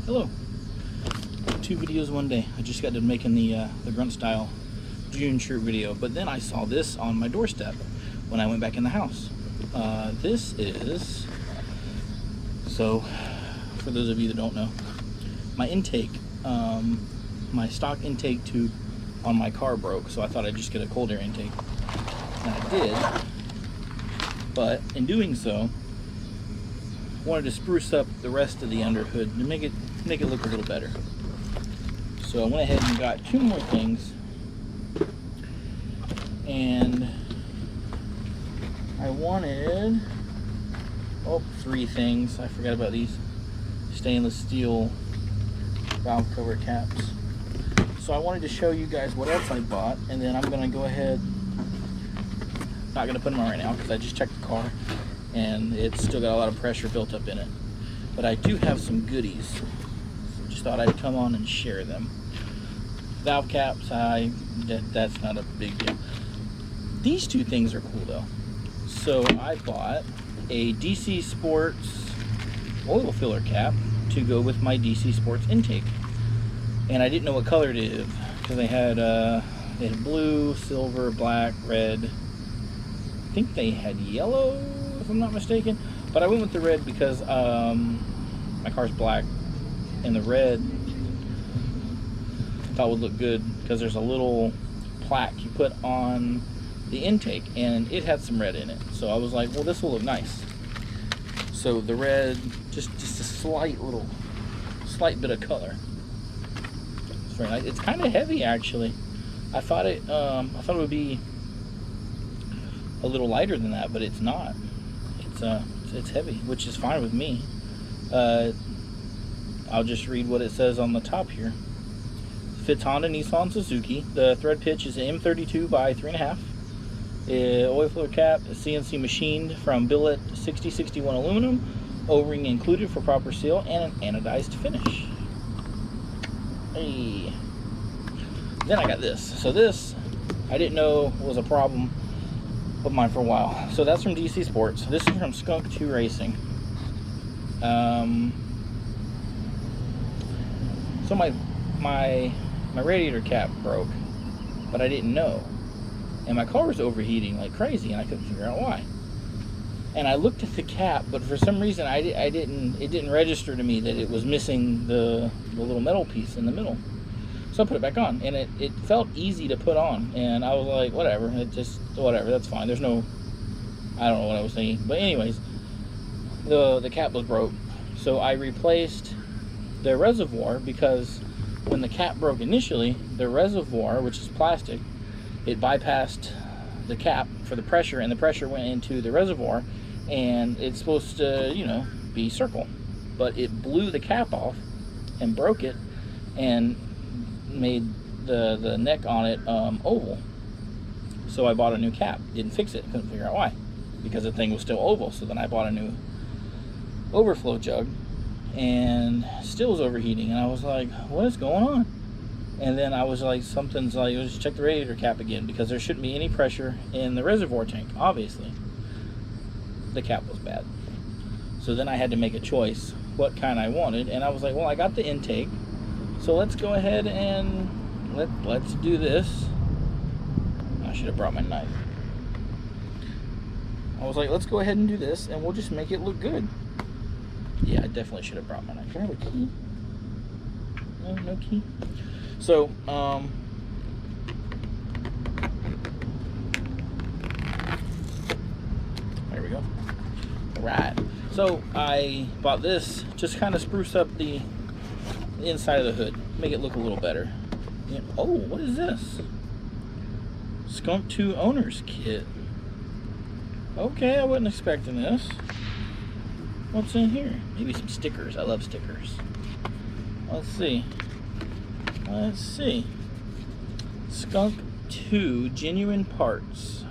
Hello. 2 videos one day. I just got done making the grunt style June shirt video, but then I saw this on my doorstep when I went back in the house. This is, so for those of you that don't know, my intake, my stock intake tube on my car broke, so I thought I'd just get a cold air intake, and I did. But in doing so, wanted to spruce up the rest of the underhood and make it look a little better. So I went ahead and got 2 more things, and I wanted 3 things. I forgot about these stainless steel valve cover caps. So I wanted to show you guys what else I bought, and then I'm gonna go ahead, not gonna put them on right now because I just checked the car and it's still got a lot of pressure built up in it. But I do have some goodies, so just thought I'd come on and share them. Valve caps, that's not a big deal. These 2 things are cool though. So I bought a DC Sports oil filler cap to go with my DC Sports intake, and I didn't know what color to do because they had blue, silver, black, red. I think they had yellow, if I'm not mistaken, but I went with the red because my car's black, and the red I thought would look good because there's a little plaque you put on the intake and it had some red in it. So I was like, well, this will look nice. So the red, just a slight bit of color. It's very nice. It's kind of heavy actually. I thought it would be a little lighter than that, but it's not. It's heavy, which is fine with me. I'll just read what it says on the top here. Fits Honda, Nissan, Suzuki. The thread pitch is M32 by 3.5. Oil filler cap is CNC machined from billet 6061 aluminum. O-ring included for proper seal and an anodized finish. Hey. Then I got this. So this, I didn't know was a problem of mine for a while. So that's from DC Sports. This is from Skunk2 Racing. So my radiator cap broke, but I didn't know, and my car was overheating like crazy, and I couldn't figure out why. And I looked at the cap, but for some reason it didn't register to me that it was missing the little metal piece in the middle. So I put it back on, and it felt easy to put on, and I was like, whatever, whatever, that's fine. There's no, I don't know what I was thinking, but anyways, the cap was broke, so I replaced the reservoir, because when the cap broke initially, the reservoir, which is plastic, it bypassed the cap for the pressure, and the pressure went into the reservoir, and it's supposed to, you know, be circle, but it blew the cap off and broke it and made the neck on it oval. So I bought a new cap. Didn't fix it, couldn't figure out why, because the thing was still oval. So then I bought a new overflow jug, and still was overheating, and I was like, what is going on? And then I was like, something's like, let's check the radiator cap again, because there shouldn't be any pressure in the reservoir tank. Obviously the cap was bad. So then I had to make a choice what kind I wanted, and I was like, well, I got the intake, so let's go ahead and let's do this. I should have brought my knife. I was like, let's go ahead and do this, and we'll just make it look good. Yeah, I definitely should have brought my knife. Can I have a key? No key. So, there we go. All right. So I bought this, just kind of spruce up the inside of the hood, make it look a little better. Yeah. Oh, what is this? Skunk2 owner's kit. Okay, I wasn't expecting this. What's in here? Maybe some stickers. I love stickers. Let's see. Skunk2 genuine parts.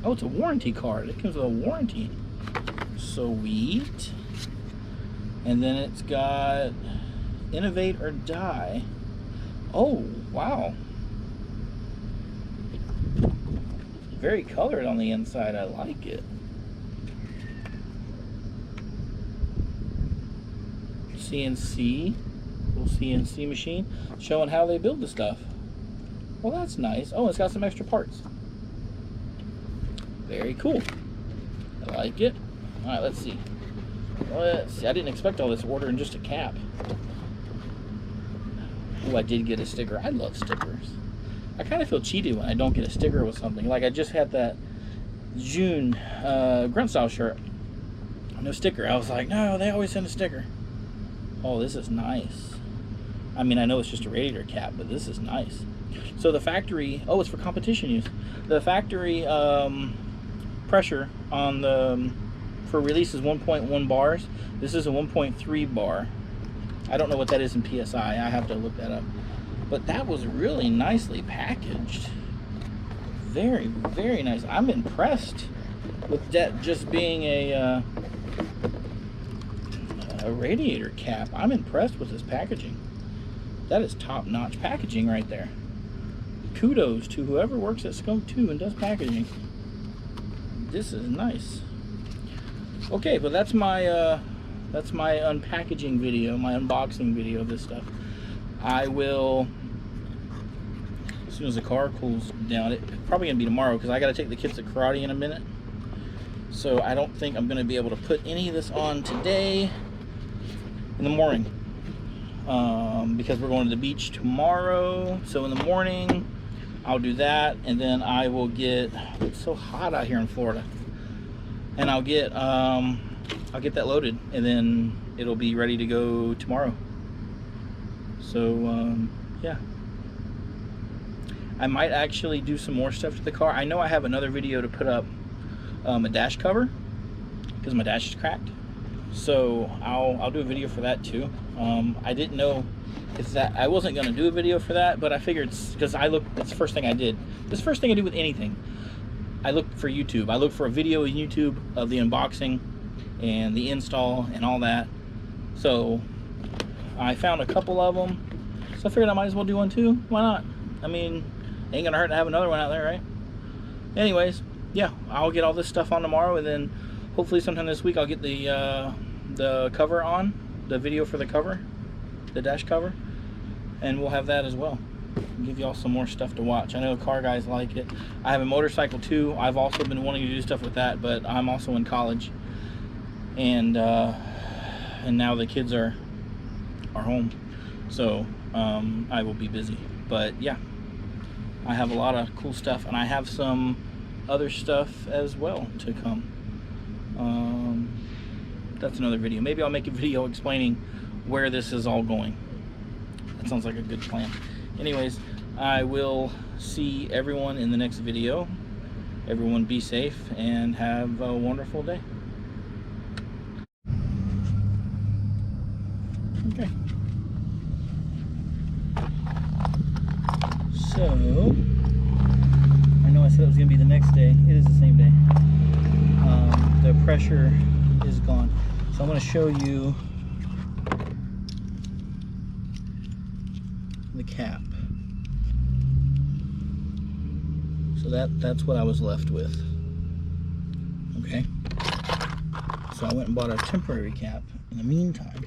Oh, it's a warranty card. It comes with a warranty. Sweet. And then it's got innovate or die. Oh, wow. Very colored on the inside. I like it. CNC, little CNC machine, showing how they build the stuff. Well, that's nice. Oh, it's got some extra parts. Very cool. I like it. All right, let's see. Let's see. I didn't expect all this order in just a cap. Oh, I did get a sticker. I love stickers. I kind of feel cheated when I don't get a sticker with something. Like I just had that June grunt style shirt. No sticker. I was like, no, they always send a sticker. Oh, this is nice. I mean, I know it's just a radiator cap, but this is nice. So the factory, oh, it's for competition use. The factory pressure on the for release is 1.1 bars. This is a 1.3 bar. I don't know what that is in PSI. I have to look that up. But that was really nicely packaged. Very, very nice. I'm impressed with that just being a radiator cap. I'm impressed with this packaging. That is top-notch packaging right there. Kudos to whoever works at Skunk2 and does packaging. This is nice. Okay, but that's my unpackaging video, my unboxing video of this stuff. I will, as soon as the car cools down, it's probably gonna be tomorrow because I gotta take the kids to karate in a minute. So I don't think I'm gonna be able to put any of this on today in the morning because we're going to the beach tomorrow. So in the morning I'll do that, and then I will get, it's so hot out here in Florida, and I'll get that loaded, and then it'll be ready to go tomorrow. So yeah, I might actually do some more stuff to the car. I know I have another video to put up, a dash cover, because my dash is cracked. So I'll do a video for that too. I didn't know if that, I wasn't going to do a video for that, but I figured, because it's the first thing I did. This first thing I do with anything. I look for YouTube. I look for a video on YouTube of the unboxing and the install and all that. So I found a couple of them. So I figured I might as well do one too. Why not? I mean, ain't gonna hurt to have another one out there, right? Anyways, yeah, I'll get all this stuff on tomorrow, and then hopefully sometime this week I'll get the cover on, the video for the cover, the dash cover, and we'll have that as well. Give y'all some more stuff to watch. I know car guys like it. I have a motorcycle too. I've also been wanting to do stuff with that, but I'm also in college, and now the kids are home, so I will be busy. But yeah, I have a lot of cool stuff, and I have some other stuff as well to come. That's another video. Maybe I'll make a video explaining where this is all going. That sounds like a good plan. Anyways, I will see everyone in the next video. Everyone be safe and have a wonderful day. Okay. So, I know I said it was going to be the next day. It is the same day. The pressure is gone. So I'm going to show you the cap. So that's what I was left with. Okay. So I went and bought a temporary cap in the meantime.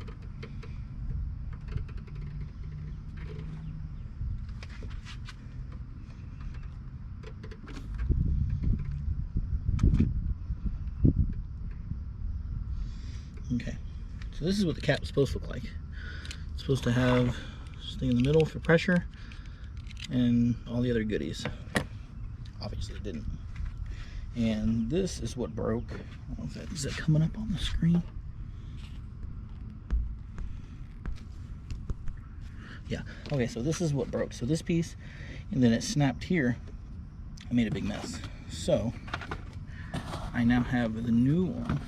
Okay, so this is what the cap is supposed to look like. It's supposed to have this thing in the middle for pressure and all the other goodies. Obviously it didn't. And this is what broke. Is that coming up on the screen? Yeah, okay, so this is what broke. So this piece, and then it snapped here. I made a big mess. So I now have the new one.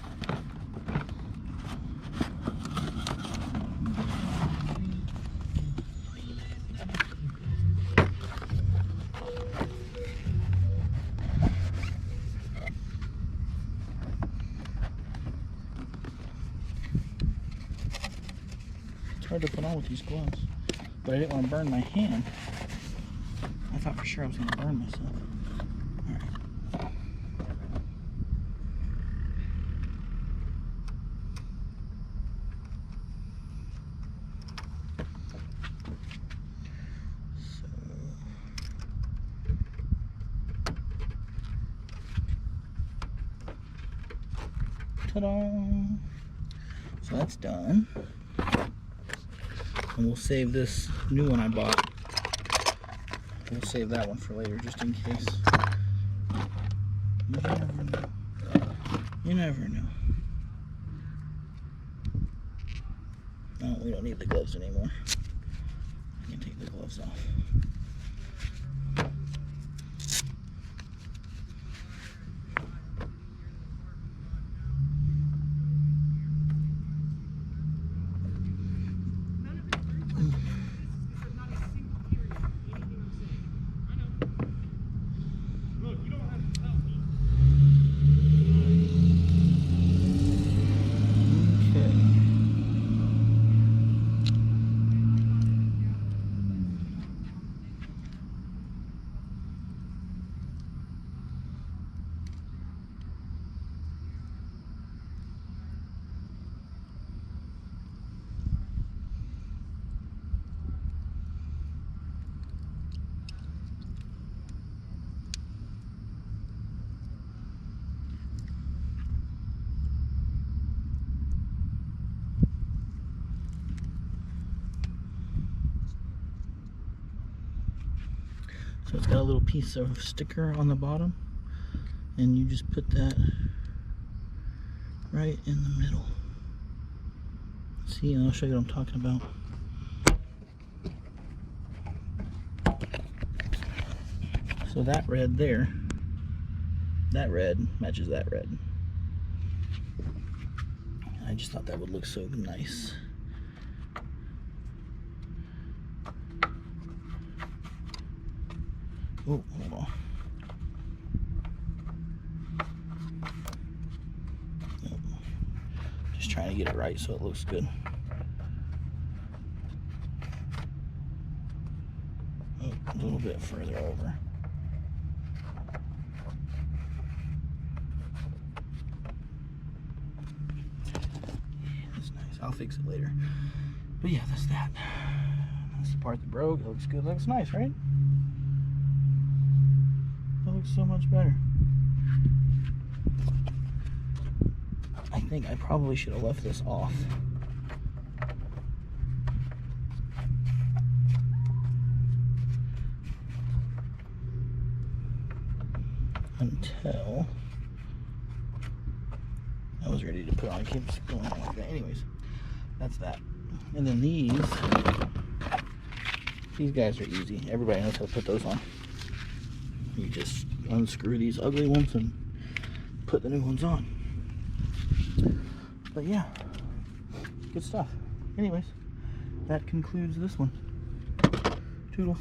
Hard to put on with these gloves, but I didn't want to burn my hand. I thought for sure I was going to burn myself. All right. Ta-da! So that's done. And we'll save this new one I bought. We'll save that one for later, just in case. You never know. You never know. Oh, we don't need the gloves anymore. I can take the gloves off. So it's got a little piece of sticker on the bottom, and you just put that right in the middle. See, and I'll show you what I'm talking about. So that red there, that red matches that red. I just thought that would look so nice. Oh, hold on. Oh. Just trying to get it right so it looks good. Oh, a little bit further over. That's nice. I'll fix it later. But yeah, that's that. That's the part that broke. It looks good. It looks nice, right? That looks so much better. I think I probably should have left this off. Until I was ready to put on. It keeps going on like that. Anyways, that's that. And then these guys are easy. Everybody knows how to put those on. You just unscrew these ugly ones and put the new ones on. But yeah, good stuff. Anyways, that concludes this one. Toodles.